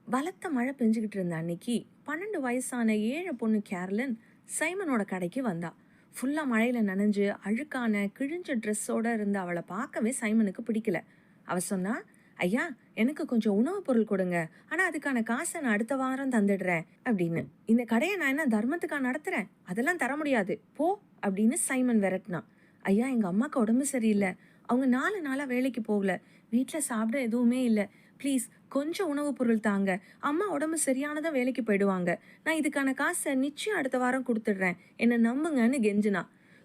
பலத்த மழை பெஞ்சுக்கிட்டு இருந்த அன்னைக்கு 12 வயசான ஏழை பொண்ணு கேரளன் சைமனோட கடைக்கு வந்தா. ஃபுல்லா மழையில நனைஞ்சு அழுக்கான கிழிஞ்ச ட்ரெஸ்ஸோட இருந்த அவளை பார்க்கவே சைமனுக்கு பிடிக்கல. அவ சொன்னா, ஐயா, எனக்கு கொஞ்சம் உணவுப் பொருள் கொடுங்க, ஆனா அதுக்கான காசை நான் அடுத்த வாரம் தந்துடுறேன் அப்படின்னு. இந்த கடையை நான் என்ன தர்மத்துக்கா நடத்துறேன்? அதெல்லாம் தர முடியாது, போ அப்படின்னு சைமன் விரட்டினான். ஐயா, எங்க அம்மாக்கு உடம்பு சரியில்லை, அவங்க 4 நாளா வேலைக்கு போகல, வீட்டில் சாப்பிட எதுவுமே இல்லை, ப்ளீஸ் கொஞ்சம் உணவுப் பொருள் தாங்க, அம்மா உடம்பு சரியானதான் வேலைக்கு போயிடுவாங்க, நான் இதுக்கான காசை நிச்சயம் அடுத்த வாரம் கொடுத்துடுறேன், என்னை நம்புங்கன்னு கெஞ்சினா.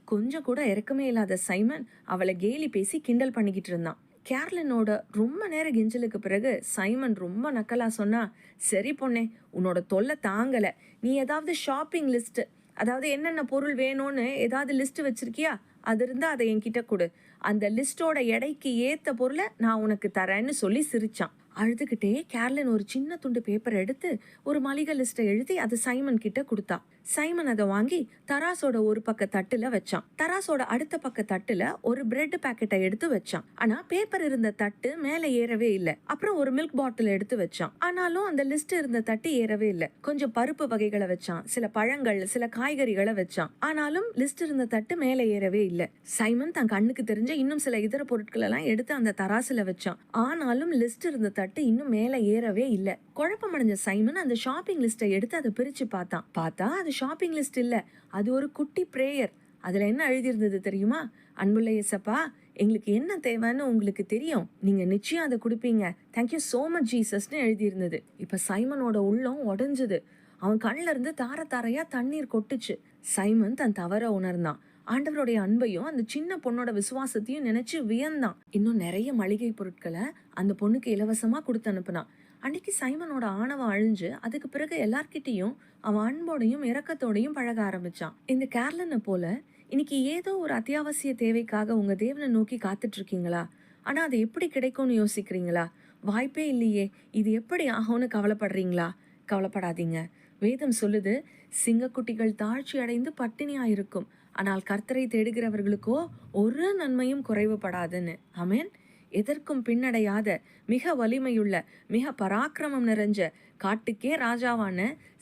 கொஞ்சம் கூட இறக்கமே இல்லாத சைமன் அவளை கேலி பேசி கிண்டல் பண்ணிக்கிட்டு இருந்தான். கேர்லினோட ரொம்ப நேர கெஞ்சலுக்கு பிறகு சைமன் ரொம்ப நக்கலா சொன்னா, சரி பொண்ணே, உன்னோட தொல்லை தாங்கல, நீ ஏதாவது ஷாப்பிங் லிஸ்ட், அதாவது என்னென்ன பொருள் வேணும்னு ஏதாவது லிஸ்ட் வச்சிருக்கியா, அது இருந்தா அதை என்கிட்ட கொடு, அந்த லிஸ்டோட எடைக்கு ஏத்த பொருளை நான் உனக்கு தரேன்னு சொல்லி சிரிச்சான். அழுதுகிட்டே கேர்லின் ஒரு சின்ன துண்டு பேப்பர் எடுத்து ஒரு மளிகை லிஸ்ட்டை எழுதி அதை சைமன் கிட்ட கொடுத்தா. சைமன் அதை வாங்கி தராசோட ஒரு பக்க தட்டுல வச்சான். தராசோட அடுத்த பக்க தட்டுல ஒரு பிரெட் பாக்கெட்டை எடுத்து வச்சான். ஆனா பேப்பர் இருந்த தட்டு மேல ஏறவே இல்லை. அப்புறம் ஒரு மில்க் பாட்டில் எடுத்து வச்சான். ஆனாலும் அந்த லிஸ்ட் இருந்த தட்டு ஏறவே இல்லை. கொஞ்சம் பருப்பு வகைகளை வச்சான், சில பழங்கள், சில காய்கறிகளை வச்சான். ஆனாலும் லிஸ்ட் இருந்த தட்டு மேல ஏறவே இல்லை. சைமன் தன் கண்ணுக்கு தெரிஞ்ச இன்னும் சில இதர பொருட்கள் எல்லாம் எடுத்து அந்த தராசுல வச்சான். ஆனாலும் லிஸ்ட் இருந்த தட்டு இன்னும் மேல ஏறவே இல்லை. குழப்பமடைஞ்ச சைமன் அந்த ஷாப்பிங் லிஸ்ட்டை எடுத்து அதை பிரிச்சு பார்த்தா அது ஷாப்பிங் லிஸ்ட் இல்ல, அது ஒரு குட்டி பிரேயர். அதுல என்ன எழுதியிருந்தது தெரியுமா? அன்புள்ள இயேசப்பா, எங்களுக்கு என்ன தேவைன்னு உங்களுக்கு தெரியும், நீங்க நிச்சயம் அதை கொடுப்பீங்க, தேங்க்யூ சோ மச் ஜீசஸ்னு எழுதியிருந்தது. இப்ப சைமனோட உள்ளம் உடஞ்சுது. அவன் கண்ணுல இருந்து தார தாரையா தண்ணீர் கொட்டுச்சு. சைமன் தன் தவற உணர்ந்தான். ஆண்டவருடைய அன்பையும் அந்த சின்ன பொண்ணோட விசுவாசத்தையும் நினைச்சு வியந்தான். இன்னும் நிறைய மளிகை பொருட்களை அந்த பொண்ணுக்கு இலவசமா கொடுத்து அனுப்புனான். அன்னைக்கு சைமனோட ஆணவம் அழிஞ்சு அதுக்கு பிறகு எல்லார்கிட்டையும் அவன் அன்போடையும் இரக்கத்தோடையும் பழக ஆரம்பிச்சான். இந்த கேர்லனை போல இன்னைக்கு ஏதோ ஒரு அத்தியாவசிய தேவைக்காக உங்க தேவனை நோக்கி காத்துட்டு இருக்கீங்களா? ஆனா அது எப்படி கிடைக்கும்னு யோசிக்கிறீங்களா? வாய்ப்பே இல்லையே, இது எப்படி ஆகும்னு கவலைப்படுறீங்களா? கவலைப்படாதீங்க. வேதம் சொல்லுது, சிங்கக்குட்டிகள் தாழ்ச்சி அடைந்து பட்டினியாயிருக்கும், ஆனால் கர்த்தரை தேடுகிறவர்களுக்கோ ஒரு நன்மையும் குறைவுபடாதுன்னு. ஆமென். எதற்கும் பின்னடையாத, மிக வலிமையுள்ள, மிக பராக்கிரமம் நிறைஞ்ச, காட்டுக்கே ராஜாவான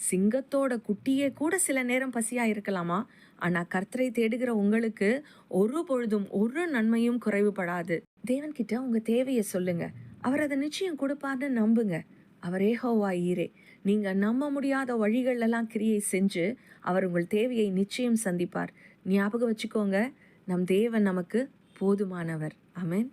சிங்கத்தோட குட்டியே கூட சில நேரம் பசியா இருக்கலாமா? ஆனா கர்த்தரை தேடுகிற உங்களுக்கு ஒரு பொழுதும் ஒரு நன்மையும் குறைவுபடாது. தேவன்கிட்ட உங்க தேவையை சொல்லுங்க, அவர் அதை நிச்சயம் கொடுப்பார்னு நம்புங்க. அவர் யெகோவா ஈரே. நீங்க நம்ப முடியாத வழிகள் எல்லாம் கிரியை செஞ்சு அவர் உங்கள் தேவையை நிச்சயம் சந்திப்பார். ஞாபகம் வச்சுக்கோங்க, நம் தேவன் நமக்கு போதுமானவர். ஆமென்.